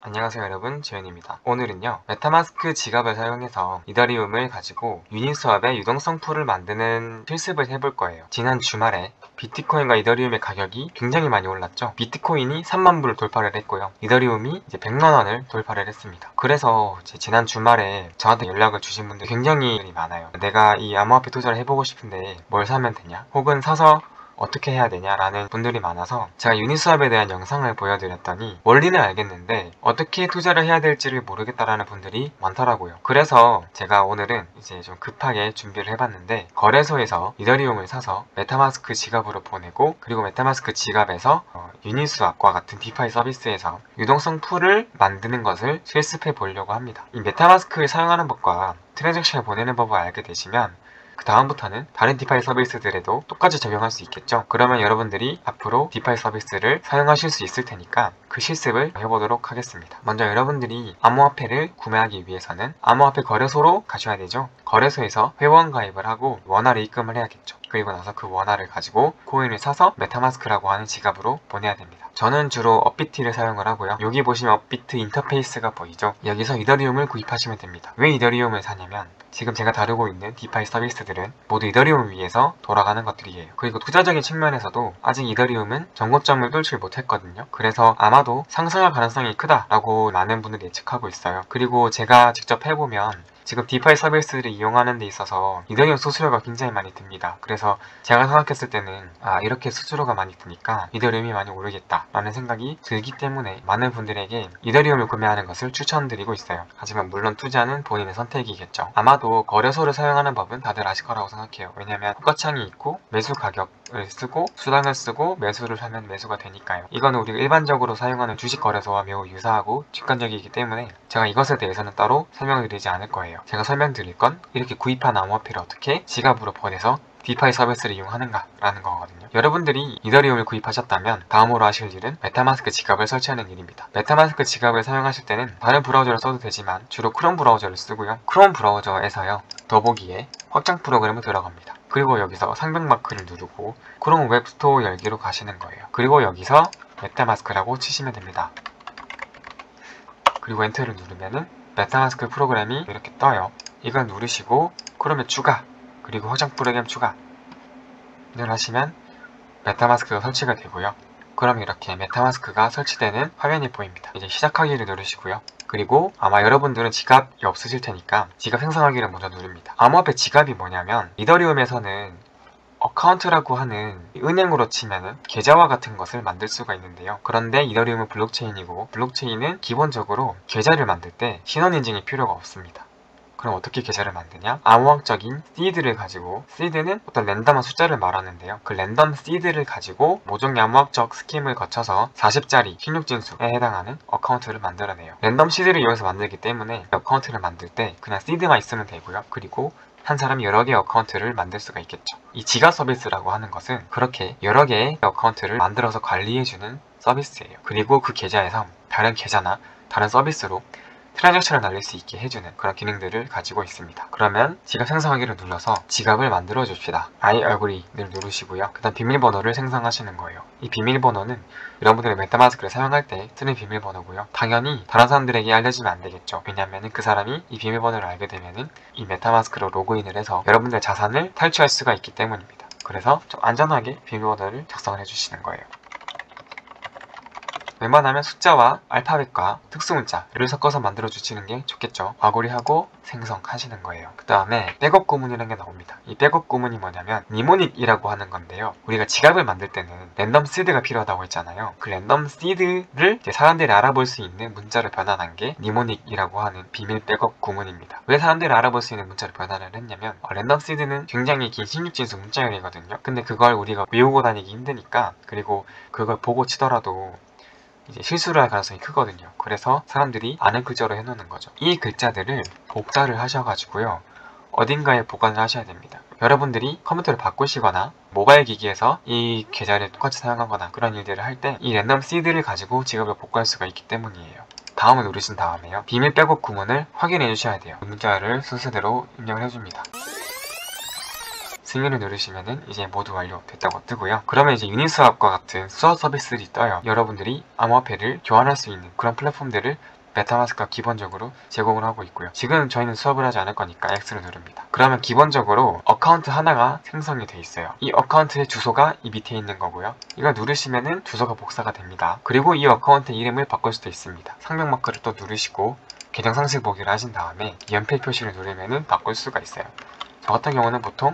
안녕하세요 여러분, 지현입니다. 오늘은요 메타마스크 지갑을 사용해서 이더리움을 가지고 유니스왑의 유동성 풀을 만드는 실습을 해볼 거예요. 지난 주말에 비트코인과 이더리움의 가격이 굉장히 많이 올랐죠. 비트코인이 3만 불을 돌파를 했고요, 이더리움이 이제 100만 원을 돌파를 했습니다. 그래서 지난 주말에 저한테 연락을 주신 분들이 굉장히 많아요. 내가 이 암호화폐 투자를 해보고 싶은데 뭘 사면 되냐, 혹은 사서 어떻게 해야 되냐라는 분들이 많아서 제가 유니스왑에 대한 영상을 보여드렸더니 원리는 알겠는데 어떻게 투자를 해야 될지를 모르겠다라는 분들이 많더라고요. 그래서 제가 오늘은 이제 좀 급하게 준비를 해봤는데, 거래소에서 이더리움을 사서 메타마스크 지갑으로 보내고, 그리고 메타마스크 지갑에서 유니스왑과 같은 디파이 서비스에서 유동성 풀을 만드는 것을 실습해 보려고 합니다. 이 메타마스크를 사용하는 법과 트랜잭션을 보내는 법을 알게 되시면 그 다음부터는 다른 디파이 서비스들에도 똑같이 적용할 수 있겠죠. 그러면 여러분들이 앞으로 디파이 서비스를 사용하실 수 있을 테니까 그 실습을 해보도록 하겠습니다. 먼저 여러분들이 암호화폐를 구매하기 위해서는 암호화폐 거래소로 가셔야 되죠. 거래소에서 회원 가입을 하고 원화를 입금을 해야겠죠. 그리고 나서 그 원화를 가지고 코인을 사서 메타마스크라고 하는 지갑으로 보내야 됩니다. 저는 주로 업비트를 사용을 하고요. 여기 보시면 업비트 인터페이스가 보이죠. 여기서 이더리움을 구입하시면 됩니다. 왜 이더리움을 사냐면 지금 제가 다루고 있는 디파이 서비스들은 모두 이더리움을 위해서 돌아가는 것들이에요. 그리고 투자적인 측면에서도 아직 이더리움은 정고점을 뚫지 못했거든요. 그래서 아마도 상승할 가능성이 크다라고 많은 분들이 예측하고 있어요. 그리고 제가 직접 해보면 지금 디파이 서비스를 이용하는 데 있어서 이더리움 수수료가 굉장히 많이 듭니다. 그래서 제가 생각했을 때는 이렇게 수수료가 많이 드니까 이더리움이 많이 오르겠다 라는 생각이 들기 때문에 많은 분들에게 이더리움을 구매하는 것을 추천드리고 있어요. 하지만 물론 투자는 본인의 선택이겠죠. 아마도 거래소를 사용하는 법은 다들 아실 거라고 생각해요. 왜냐면 호가창이 있고 매수 가격을 쓰고 수당을 쓰고 매수를 하면 매수가 되니까요. 이거는 우리가 일반적으로 사용하는 주식 거래소와 매우 유사하고 직관적이기 때문에 제가 이것에 대해서는 따로 설명을 드리지 않을 거예요. 제가 설명드릴 건 이렇게 구입한 암호화폐를 어떻게 지갑으로 보내서 디파이 서비스를 이용하는가 라는 거거든요. 여러분들이 이더리움을 구입하셨다면 다음으로 하실 일은 메타마스크 지갑을 설치하는 일입니다. 메타마스크 지갑을 사용하실 때는 다른 브라우저를 써도 되지만 주로 크롬 브라우저를 쓰고요. 크롬 브라우저에서요, 더보기에 확장 프로그램을 들어갑니다. 그리고 여기서 상명마크를 누르고 크롬 웹스토어 열기로 가시는 거예요. 그리고 여기서 메타마스크라고 치시면 됩니다. 그리고 엔터를 누르면은 메타마스크 프로그램이 이렇게 떠요. 이걸 누르시고 크롬에 추가, 그리고 확장 프로그램 추가를 하시면 메타마스크가 설치가 되고요. 그럼 이렇게 메타마스크가 설치되는 화면이 보입니다. 이제 시작하기를 누르시고요. 그리고 아마 여러분들은 지갑이 없으실 테니까 지갑 생성하기를 먼저 누릅니다. 암호화폐 지갑이 뭐냐면 이더리움에서는 어카운트라고 하는 은행으로 치면은 계좌와 같은 것을 만들 수가 있는데요. 그런데 이더리움은 블록체인이고, 블록체인은 기본적으로 계좌를 만들 때 신원 인증이 필요가 없습니다. 그럼 어떻게 계좌를 만드냐? 암호학적인 시드를 가지고, 시드는 어떤 랜덤한 숫자를 말하는데요. 그 랜덤 시드를 가지고 모종의 암호학적 스킴을 거쳐서 40자리 16진수에 해당하는 어카운트를 만들어내요. 랜덤 시드를 이용해서 만들기 때문에 어카운트를 만들 때 그냥 시드만 있으면 되고요. 그리고 한 사람이 여러 개의 어카운트를 만들 수가 있겠죠. 이 지갑 서비스라고 하는 것은 그렇게 여러 개의 어카운트를 만들어서 관리해주는 서비스예요. 그리고 그 계좌에서 다른 계좌나 다른 서비스로 트랜잭션을 날릴 수 있게 해주는 그런 기능들을 가지고 있습니다. 그러면 지갑 생성하기를 눌러서 지갑을 만들어 줍시다. I agree를 누르시고요. 그 다음 비밀번호를 생성하시는 거예요. 이 비밀번호는 여러분들이 메타마스크를 사용할 때 쓰는 비밀번호고요. 당연히 다른 사람들에게 알려주면 안 되겠죠. 왜냐하면 그 사람이 이 비밀번호를 알게 되면 이 메타마스크로 로그인을 해서 여러분들의 자산을 탈취할 수가 있기 때문입니다. 그래서 좀 안전하게 비밀번호를 작성을 해주시는 거예요. 웬만하면 숫자와 알파벳과 특수문자를 섞어서 만들어 주시는 게 좋겠죠. 과거리하고 생성하시는 거예요. 그 다음에 백업 구문이라는 게 나옵니다. 이 백업 구문이 뭐냐면 니모닉이라고 하는 건데요. 우리가 지갑을 만들 때는 랜덤 시드가 필요하다고 했잖아요. 그 랜덤 시드를 사람들이 알아볼 수 있는 문자를 변환한 게 니모닉이라고 하는 비밀 백업 구문입니다. 왜 사람들이 알아볼 수 있는 문자를 변환을 했냐면 랜덤 시드는 굉장히 긴 16진수 문자열이거든요. 근데 그걸 우리가 외우고 다니기 힘드니까, 그리고 그걸 보고 치더라도 이제 실수를 할 가능성이 크거든요. 그래서 사람들이 아는 글자로 해놓는 거죠. 이 글자들을 복사를 하셔가지고요, 어딘가에 보관을 하셔야 됩니다. 여러분들이 컴퓨터를 바꾸시거나 모바일 기기에서 이 계좌를 똑같이 사용하거나 그런 일들을 할 때 이 랜덤 시드를 가지고 지갑을 복구할 수가 있기 때문이에요. 다음을 누르신 다음에요, 비밀 백업 구문을 확인해 주셔야 돼요. 문자를 순서대로 입력을 해줍니다. 승인을 누르시면은 이제 모두 완료됐다고 뜨고요. 그러면 이제 유니스왑과 같은 수업 서비스들이 떠요. 여러분들이 암호화폐를 교환할 수 있는 그런 플랫폼들을 메타마스크가 기본적으로 제공을 하고 있고요. 지금 저희는 수업을 하지 않을 거니까 X를 누릅니다. 그러면 기본적으로 어카운트 하나가 생성이 돼 있어요. 이 어카운트의 주소가 이 밑에 있는 거고요. 이걸 누르시면은 주소가 복사가 됩니다. 그리고 이 어카운트 이름을 바꿀 수도 있습니다. 상명 마크를 또 누르시고 계정 상식 보기를 하신 다음에 연필 표시를 누르면은 바꿀 수가 있어요. 저 같은 경우는 보통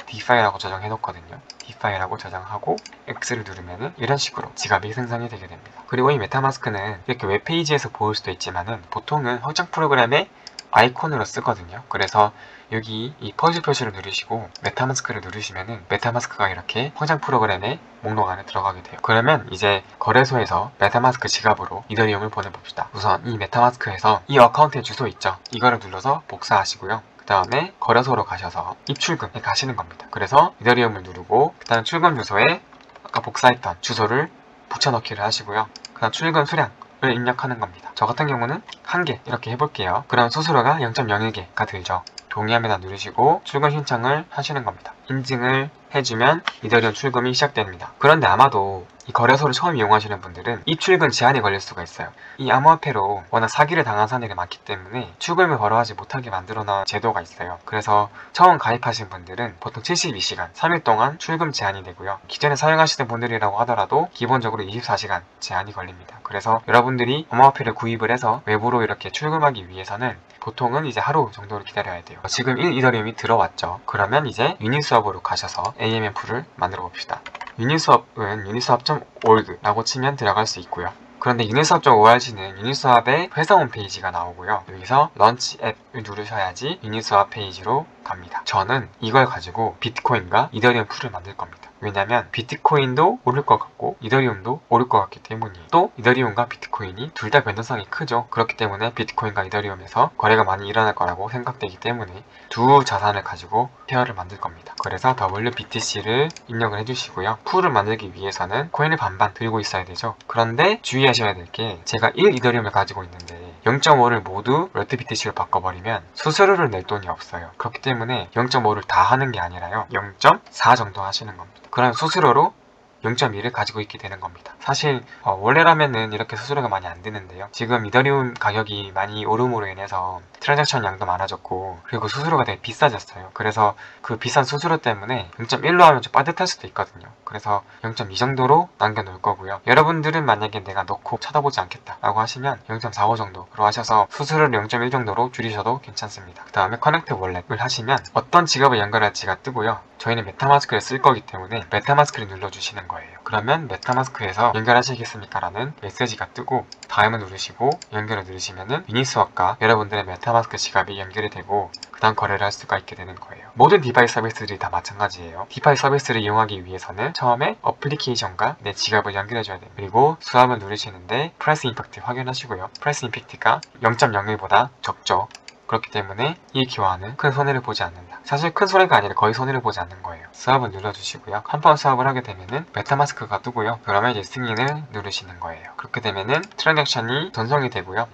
디파이라고 저장해 놓거든요. 디파이라고 저장하고 X를 누르면은 이런 식으로 지갑이 생성이 되게 됩니다. 그리고 이 메타마스크는 이렇게 웹페이지에서 보일 수도 있지만은 보통은 확장 프로그램의 아이콘으로 쓰거든요. 그래서 여기 이 퍼즐 표시를 누르시고 메타마스크를 누르시면은 메타마스크가 이렇게 확장 프로그램의 목록 안에 들어가게 돼요. 그러면 이제 거래소에서 메타마스크 지갑으로 이더리움을 보내봅시다. 우선 이 메타마스크에서 이 어카운트의 주소 있죠? 이거를 눌러서 복사하시고요. 그 다음에 거래소로 가셔서 입출금에 가시는 겁니다. 그래서 이더리움을 누르고 그 다음 출금 주소에 아까 복사했던 주소를 붙여넣기를 하시고요. 그 다음 출금 수량을 입력하는 겁니다. 저 같은 경우는 1개 이렇게 해볼게요. 그럼 수수료가 0.01개가 들죠. 동의함에다 누르시고 출금 신청을 하시는 겁니다. 인증을 해주면 이더리움 출금이 시작됩니다. 그런데 아마도 이 거래소를 처음 이용하시는 분들은 입출금 제한이 걸릴 수가 있어요. 이 암호화폐로 워낙 사기를 당한 사례가 많기 때문에 출금을 바로 하지 못하게 만들어 놓은 제도가 있어요. 그래서 처음 가입하신 분들은 보통 72시간, 3일 동안 출금 제한이 되고요. 기존에 사용하시는 분들이라고 하더라도 기본적으로 24시간 제한이 걸립니다. 그래서 여러분들이 암호화폐를 구입을 해서 외부로 이렇게 출금하기 위해서는 보통은 이제 하루 정도를 기다려야 돼요. 지금 1이더리움이 들어왔죠. 그러면 이제 유니스왑으로 가셔서 AMF를 만들어 봅시다. 유니스왑은 uniswap.org라고 치면 들어갈 수 있고요. 그런데 uniswap.org는 유니스왑의 회사 홈페이지가 나오고요. 여기서 런치 앱을 누르셔야지 유니스왑 페이지로 갑니다. 저는 이걸 가지고 비트코인과 이더리움 풀을 만들 겁니다. 왜냐면 비트코인도 오를 것 같고 이더리움도 오를 것 같기 때문이에요. 또 이더리움과 비트코인이 둘 다 변동성이 크죠. 그렇기 때문에 비트코인과 이더리움에서 거래가 많이 일어날 거라고 생각되기 때문에 두 자산을 가지고 페어를 만들 겁니다. 그래서 WBTC를 입력을 해주시고요. 풀을 만들기 위해서는 코인을 반반 들고 있어야 되죠. 그런데 주의하셔야 될 게 제가 1 이더리움을 가지고 있는데 0.5를 모두 WBTC로 바꿔버리면 수수료를 낼 돈이 없어요. 그렇기 때문에 0.5를 다 하는 게 아니라요. 0.4 정도 하시는 겁니다. 그런 수수료로 0.1을 가지고 있게 되는 겁니다. 사실 원래라면은 이렇게 수수료가 많이 안 드는데요. 지금 이더리움 가격이 많이 오름으로 인해서 트랜잭션 양도 많아졌고 그리고 수수료가 되게 비싸졌어요. 그래서 그 비싼 수수료 때문에 0.1로 하면 좀 빠듯할 수도 있거든요. 그래서 0.2 정도로 남겨놓을 거고요. 여러분들은 만약에 내가 넣고 쳐다보지 않겠다 라고 하시면 0.45 정도로 하셔서 수수료를 0.1 정도로 줄이셔도 괜찮습니다. 그 다음에 커넥트 월렛을 하시면 어떤 지갑을 연결할지가 뜨고요. 저희는 메타마스크를 쓸 거기 때문에 메타마스크를 눌러주시는 거예요. 그러면 메타마스크에서 연결하시겠습니까? 라는 메시지가 뜨고 다음을 누르시고 연결을 누르시면은 유니스왑과 여러분들의 메타마스크 지갑이 연결이 되고 그 다음 거래를 할 수가 있게 되는 거예요. 모든 디파이 서비스들이 다 마찬가지예요. 디파이 서비스를 이용하기 위해서는 처음에 어플리케이션과 내 지갑을 연결해줘야 돼요. 그리고 수압을 누르시는데 프라이스 임팩트 확인하시고요. 프라이스 임팩트가 0.01보다 적죠. 그렇기 때문에 이 교환은 큰 손해를 보지 않는다. 사실 큰 손해가 아니라 거의 손해를 보지 않는 거예요. 수압을 눌러주시고요. 한 번 수압을 하게 되면은 메타마스크가 뜨고요. 그러면 이제 승인을 누르시는 거예요. 그렇게 되면은 트랜잭션이 전송이 되고요.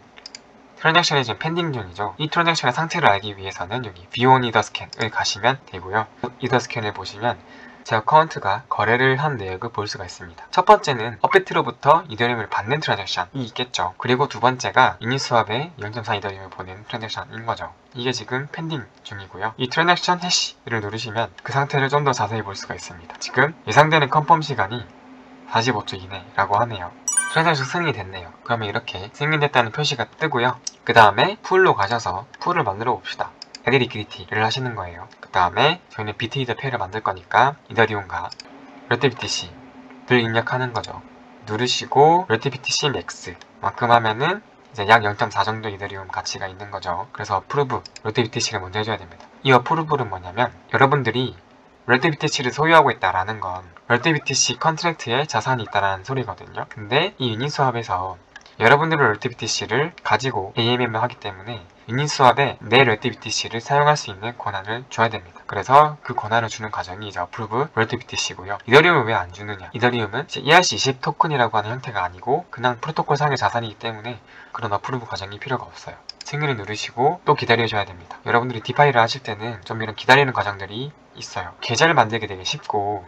트랜잭션이 지금 펜딩 중이죠. 이 트랜잭션의 상태를 알기 위해서는 여기 View on Etherscan을 가시면 되고요. Etherscan을 보시면 제 어카운트가 거래를 한 내역을 볼 수가 있습니다. 첫 번째는 업비트로부터 이더리움을 받는 트랜잭션이 있겠죠. 그리고 두 번째가 유니스왑에 0.4 이더리움을 보내는 트랜잭션인 거죠. 이게 지금 펜딩 중이고요. 이 트랜잭션 해시를 누르시면 그 상태를 좀 더 자세히 볼 수가 있습니다. 지금 예상되는 컨펌 시간이 45초 이내라고 하네요. 트랜잭션 승인이 됐네요. 그러면 이렇게 승인됐다는 표시가 뜨고요. 그 다음에 풀로 가셔서 풀을 만들어 봅시다. 에디 리퀴디티를 하시는 거예요. 그 다음에 저희는 비트이더 페이를 만들 거니까 이더리움과 RTBTC를 입력하는 거죠. 누르시고 RTBTC 맥스 만큼 하면은 이제 약 0.4 정도 이더리움 가치가 있는 거죠. 그래서 어프루브 RTBTC를 먼저 해줘야 됩니다. 이 어프루브는 뭐냐면 여러분들이 RTBTC를 소유하고 있다라는 건 RTBTC 컨트랙트에 자산이 있다라는 소리거든요. 근데 이 유니스왑에서 여러분들은 RTBTC를 가지고 AMM을 하기 때문에 유닛스왑에 내 RTBTC를 사용할 수 있는 권한을 줘야 됩니다. 그래서 그 권한을 주는 과정이 이제 Approve RTBTC고요. 이더리움은 왜 안 주느냐? 이더리움은 ERC20 토큰이라고 하는 형태가 아니고 그냥 프로토콜 상의 자산이기 때문에 그런 어프로브 과정이 필요가 없어요. 승인을 누르시고 또 기다려줘야 됩니다. 여러분들이 디파이를 하실 때는 좀 이런 기다리는 과정들이 있어요. 계좌를 만들기 되게 쉽고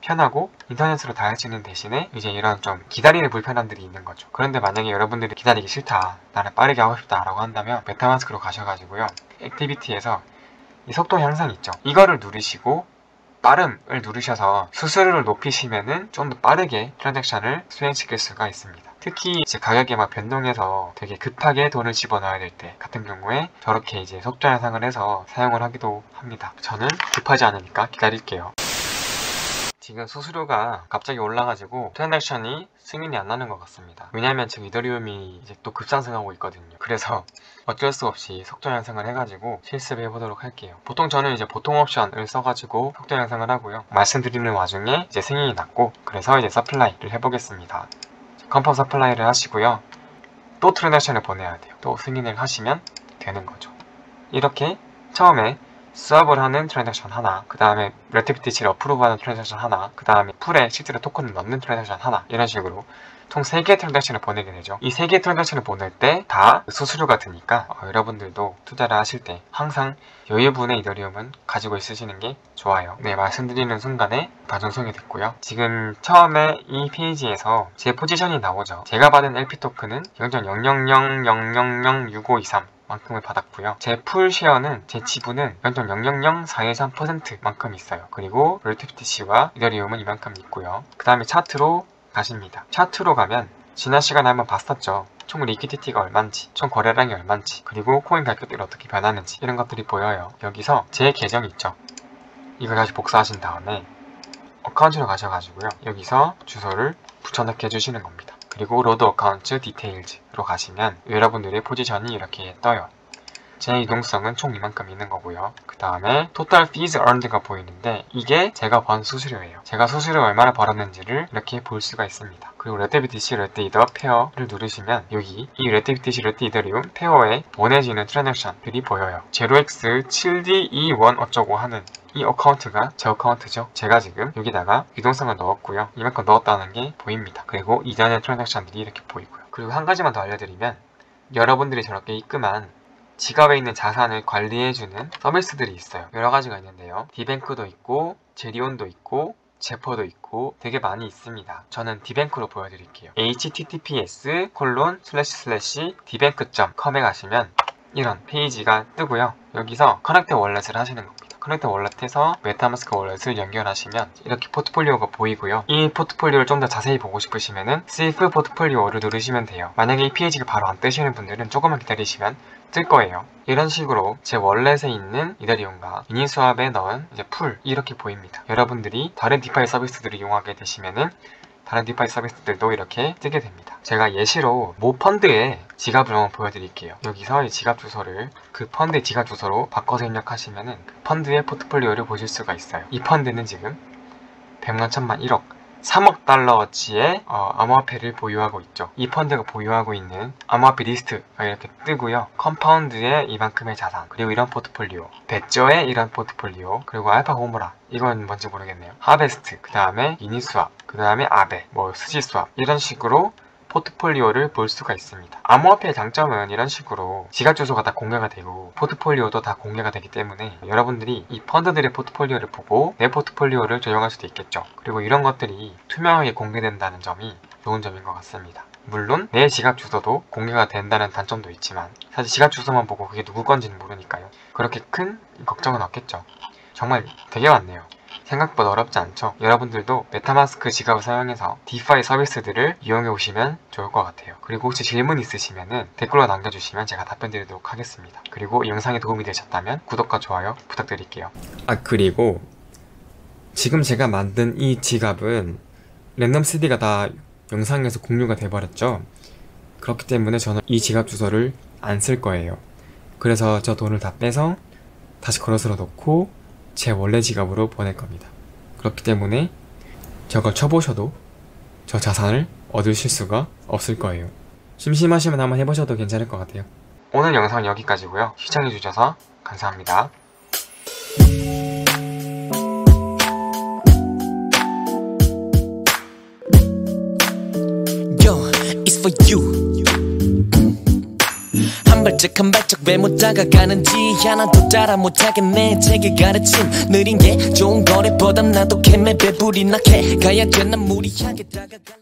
편하고 인터넷으로 다 할 수 있는 대신에 이제 이런 좀 기다리는 불편함들이 있는 거죠. 그런데 만약에 여러분들이 기다리기 싫다, 나는 빠르게 하고 싶다 라고 한다면 메타마스크로 가셔가지고요, 액티비티에서 이 속도 향상 있죠. 이거를 누르시고 빠름을 누르셔서 수수료를 높이시면은 좀 더 빠르게 트랜잭션을 수행시킬 수가 있습니다. 특히 이제 가격이 막 변동해서 되게 급하게 돈을 집어넣어야 될 때 같은 경우에 저렇게 이제 속도 향상을 해서 사용을 하기도 합니다. 저는 급하지 않으니까 기다릴게요. 지금 수수료가 갑자기 올라가지고 트랜잭션이 승인이 안 나는 것 같습니다. 왜냐면 지금 이더리움이 이제 또 급상승하고 있거든요. 그래서 어쩔 수 없이 속도 향상을 해가지고 실습을 해보도록 할게요. 보통 저는 이제 보통 옵션을 써가지고 속도 향상을 하고요. 말씀드리는 와중에 이제 승인이 났고, 그래서 이제 서플라이를 해보겠습니다. 컨펌 서플라이를 하시고요. 또 트랜잭션을 보내야 돼요. 또 승인을 하시면 되는 거죠. 이렇게 처음에 수압을 하는 트랜잭션 하나, 그 다음에 RTBTC를 어프로브하는 트랜잭션 하나, 그 다음에 풀에 실제로 토큰을 넣는 트랜잭션 하나, 이런 식으로 총 3개의 트랜잭션을 보내게 되죠. 이 3개의 트랜잭션을 보낼 때 다 수수료가 드니까 여러분들도 투자를 하실 때 항상 여유분의 이더리움은 가지고 있으시는 게 좋아요. 네, 말씀드리는 순간에 다 전송이 됐고요. 지금 처음에 이 페이지에서 제 포지션이 나오죠. 제가 받은 LP 토큰은 0.000006523 만큼을 받았고요. 제 풀 쉐어는, 제 지분은 0.000413% 만큼 있어요. 그리고 RTBTC와 이더리움은 이만큼 있고요. 그 다음에 차트로 가십니다. 차트로 가면 지난 시간에 한번 봤었죠. 총 리퀴디티가 얼만지, 총 거래량이 얼만지, 그리고 코인 가격들이 어떻게 변하는지 이런 것들이 보여요. 여기서 제 계정 있죠. 이걸 다시 복사하신 다음에 어카운트로 가셔가지고요. 여기서 주소를 붙여넣기 해주시는 겁니다. 그리고 로드 어카운트 디테일즈로 가시면 여러분들의 포지션이 이렇게 떠요. 제 이동성은 총 이만큼 있는 거고요. 그 다음에 토탈 fees earned가 보이는데 이게 제가 번 수수료예요. 제가 수수료 얼마나 벌었는지를 이렇게 볼 수가 있습니다. 그리고 RTBTC, RTIDR 페어를 누르시면 여기 이 RTBTC, RT이더리움 페어에 보내지는 트랜잭션들이 보여요. 0x 7D21 어쩌고 하는 이 어카운트가 제 어카운트죠. 제가 지금 여기다가 유동성을 넣었고요. 이만큼 넣었다는 게 보입니다. 그리고 이전의 트랜잭션들이 이렇게 보이고요. 그리고 한 가지만 더 알려드리면 여러분들이 저렇게 입금한 지갑에 있는 자산을 관리해주는 서비스들이 있어요. 여러 가지가 있는데요. 디뱅크도 있고, 제리온도 있고, 제퍼도 있고 되게 많이 있습니다. 저는 디뱅크로 보여드릴게요. https://dbank.com에 가시면 이런 페이지가 뜨고요. 여기서 커넥트 월렛을 하시는 겁니다. 커넥트 월렛에서 메타마스크 월렛을 연결하시면 이렇게 포트폴리오가 보이고요. 이 포트폴리오를 좀 더 자세히 보고 싶으시면은 Save 포트폴리오를 누르시면 돼요. 만약에 이 페이지가 바로 안 뜨시는 분들은 조금만 기다리시면 뜰 거예요. 이런 식으로 제 월렛에 있는 이더리움과 유니스왑에 넣은 이제 풀 이렇게 보입니다. 여러분들이 다른 디파이 서비스들을 이용하게 되시면은 다른 디파이 서비스들도 이렇게 뜨게 됩니다. 제가 예시로 모 펀드의 지갑을 한번 보여드릴게요. 여기서 이 지갑 주소를 그 펀드의 지갑 주소로 바꿔서 입력하시면은 그 펀드의 포트폴리오를 보실 수가 있어요. 이 펀드는 지금 100만, 1000만, 1억 3억 달러어치의 암호화폐를 보유하고 있죠. 이 펀드가 보유하고 있는 암호화폐 리스트가 이렇게 뜨고요. 컴파운드의 이만큼의 자산, 그리고 이런 포트폴리오, 배저의 이런 포트폴리오, 그리고 알파 호무라, 이건 뭔지 모르겠네요. 하베스트, 그 다음에 유니스왑, 그 다음에 아베, 스지스왑, 이런 식으로 포트폴리오를 볼 수가 있습니다. 암호화폐의 장점은 이런 식으로 지갑 주소가 다 공개가 되고 포트폴리오도 다 공개가 되기 때문에 여러분들이 이 펀드들의 포트폴리오를 보고 내 포트폴리오를 조정할 수도 있겠죠. 그리고 이런 것들이 투명하게 공개된다는 점이 좋은 점인 것 같습니다. 물론 내 지갑 주소도 공개가 된다는 단점도 있지만 사실 지갑 주소만 보고 그게 누구 건지는 모르니까요. 그렇게 큰 걱정은 없겠죠. 정말 되게 많네요. 생각보다 어렵지 않죠? 여러분들도 메타마스크 지갑을 사용해서 디파이 서비스들을 이용해 보시면 좋을 것 같아요. 그리고 혹시 질문 있으시면 댓글로 남겨주시면 제가 답변 드리도록 하겠습니다. 그리고 이 영상이 도움이 되셨다면 구독과 좋아요 부탁드릴게요. 그리고 지금 제가 만든 이 지갑은 랜덤 CD가 다 영상에서 공유가 돼버렸죠. 그렇기 때문에 저는 이 지갑 주소를 안 쓸 거예요. 그래서 저 돈을 다 빼서 다시 걸어서 넣고 제 원래 지갑으로 보낼 겁니다. 그렇기 때문에 저걸 쳐보셔도 저 자산을 얻으실 수가 없을 거예요. 심심하시면 한번 해보셔도 괜찮을 것 같아요. 오늘 영상 여기까지고요. 시청해주셔서 감사합니다. It's for you. 한 발짝 왜 못 다가가는지 하나도 따라 못하겠네. 제게 가르침 느린 게 좋은 거래 보담 나도 캠에 배불이 나게 가야 돼. 난 무리하게 다가갈